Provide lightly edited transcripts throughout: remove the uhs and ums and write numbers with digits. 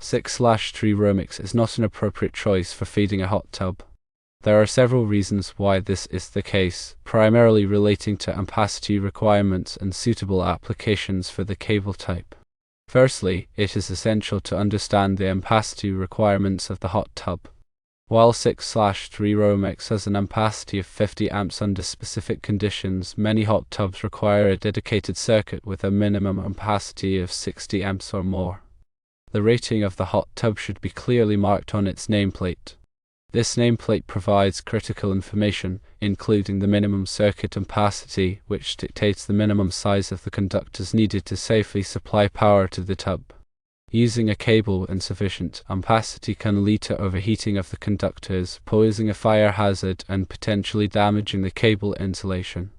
6/3 Romex is not an appropriate choice for feeding a hot tub. There are several reasons why this is the case, primarily relating to ampacity requirements and suitable applications for the cable type. Firstly, it is essential to understand the ampacity requirements of the hot tub. While 6/3 Romex has an ampacity of 50 amps under specific conditions, many hot tubs require a dedicated circuit with a minimum ampacity of 60 amps or more. The rating of the hot tub should be clearly marked on its nameplate. This nameplate provides critical information, including the minimum circuit ampacity, which dictates the minimum size of the conductors needed to safely supply power to the tub. Using a cable with insufficient ampacity can lead to overheating of the conductors, posing a fire hazard and potentially damaging the cable insulation.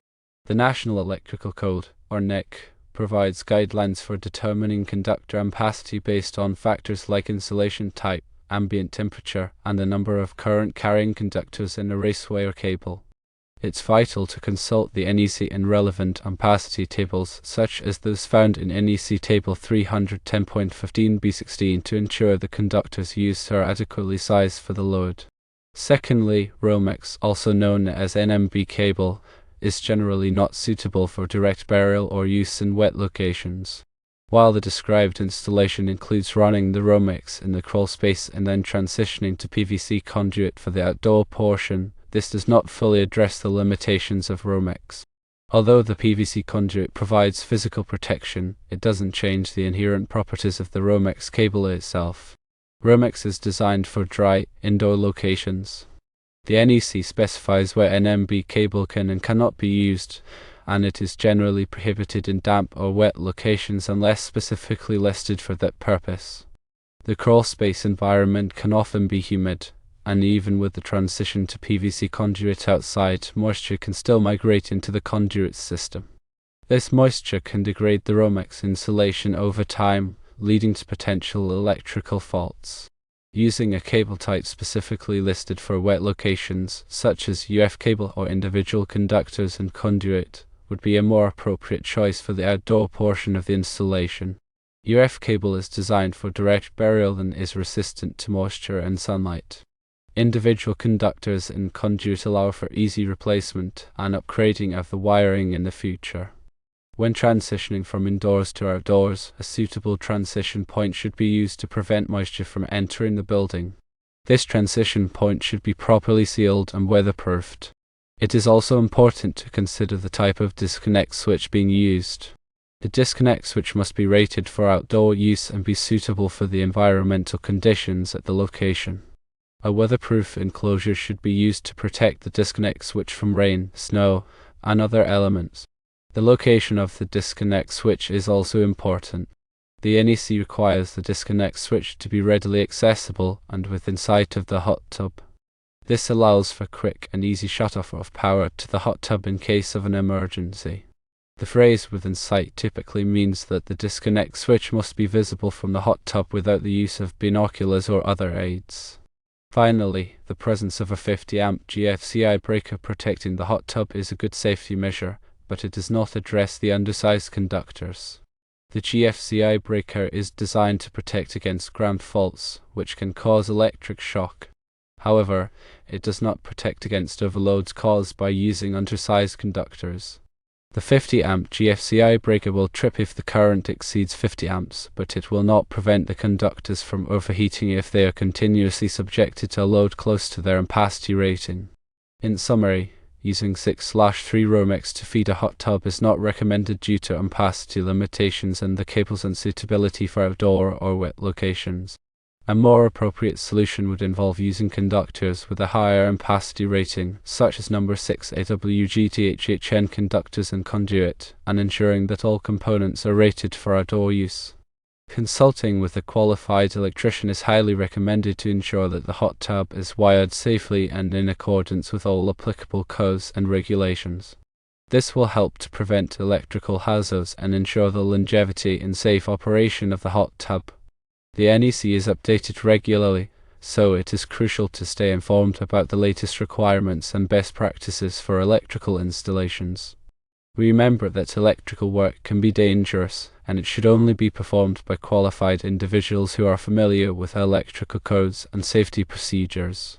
The National Electrical Code, or NEC, provides guidelines for determining conductor ampacity based on factors like insulation type, ambient temperature, and the number of current-carrying conductors in a raceway or cable. It's vital to consult the NEC in relevant ampacity tables, such as those found in NEC Table 310.15b16, to ensure the conductors used are adequately sized for the load. Secondly, Romex, also known as NMB cable, is generally not suitable for direct burial or use in wet locations. While the described installation includes running the Romex in the crawl space and then transitioning to PVC conduit for the outdoor portion, this does not fully address the limitations of Romex. Although the PVC conduit provides physical protection, it doesn't change the inherent properties of the Romex cable itself. Romex is designed for dry, indoor locations. The NEC specifies where NMB cable can and cannot be used, and it is generally prohibited in damp or wet locations unless specifically listed for that purpose. The crawl space environment can often be humid, and even with the transition to PVC conduit outside, moisture can still migrate into the conduit system. This moisture can degrade the Romex insulation over time, leading to potential electrical faults. Using a cable type specifically listed for wet locations, such as UF cable or individual conductors and conduit, would be a more appropriate choice for the outdoor portion of the installation. UF cable is designed for direct burial and is resistant to moisture and sunlight. Individual conductors and conduit allow for easy replacement and upgrading of the wiring in the future. When transitioning from indoors to outdoors, a suitable transition point should be used to prevent moisture from entering the building. This transition point should be properly sealed and weatherproofed. It is also important to consider the type of disconnect switch being used. The disconnect switch must be rated for outdoor use and be suitable for the environmental conditions at the location. A weatherproof enclosure should be used to protect the disconnect switch from rain, snow, and other elements. The location of the disconnect switch is also important. The NEC requires the disconnect switch to be readily accessible and within sight of the hot tub. This allows for quick and easy shutoff of power to the hot tub in case of an emergency. The phrase "within sight" typically means that the disconnect switch must be visible from the hot tub without the use of binoculars or other aids. Finally, the presence of a 50 amp GFCI breaker protecting the hot tub is a good safety measure, but it does not address the undersized conductors. The GFCI breaker is designed to protect against ground faults, which can cause electric shock. However, it does not protect against overloads caused by using undersized conductors. The 50 amp GFCI breaker will trip if the current exceeds 50 amps, but it will not prevent the conductors from overheating if they are continuously subjected to a load close to their ampacity rating. In summary, using 6/3 Romex to feed a hot tub is not recommended due to ampacity limitations and the cable's unsuitability for outdoor or wet locations. A more appropriate solution would involve using conductors with a higher ampacity rating, such as number 6 AWGTHHN conductors and conduit, and ensuring that all components are rated for outdoor use. Consulting with a qualified electrician is highly recommended to ensure that the hot tub is wired safely and in accordance with all applicable codes and regulations. This will help to prevent electrical hazards and ensure the longevity and safe operation of the hot tub. The NEC is updated regularly, so it is crucial to stay informed about the latest requirements and best practices for electrical installations. Remember that electrical work can be dangerous, and it should only be performed by qualified individuals who are familiar with electrical codes and safety procedures.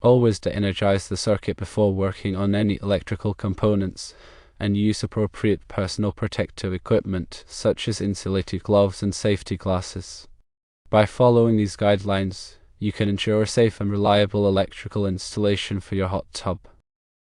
Always de-energize the circuit before working on any electrical components, and use appropriate personal protective equipment such as insulated gloves and safety glasses. By following these guidelines, you can ensure a safe and reliable electrical installation for your hot tub.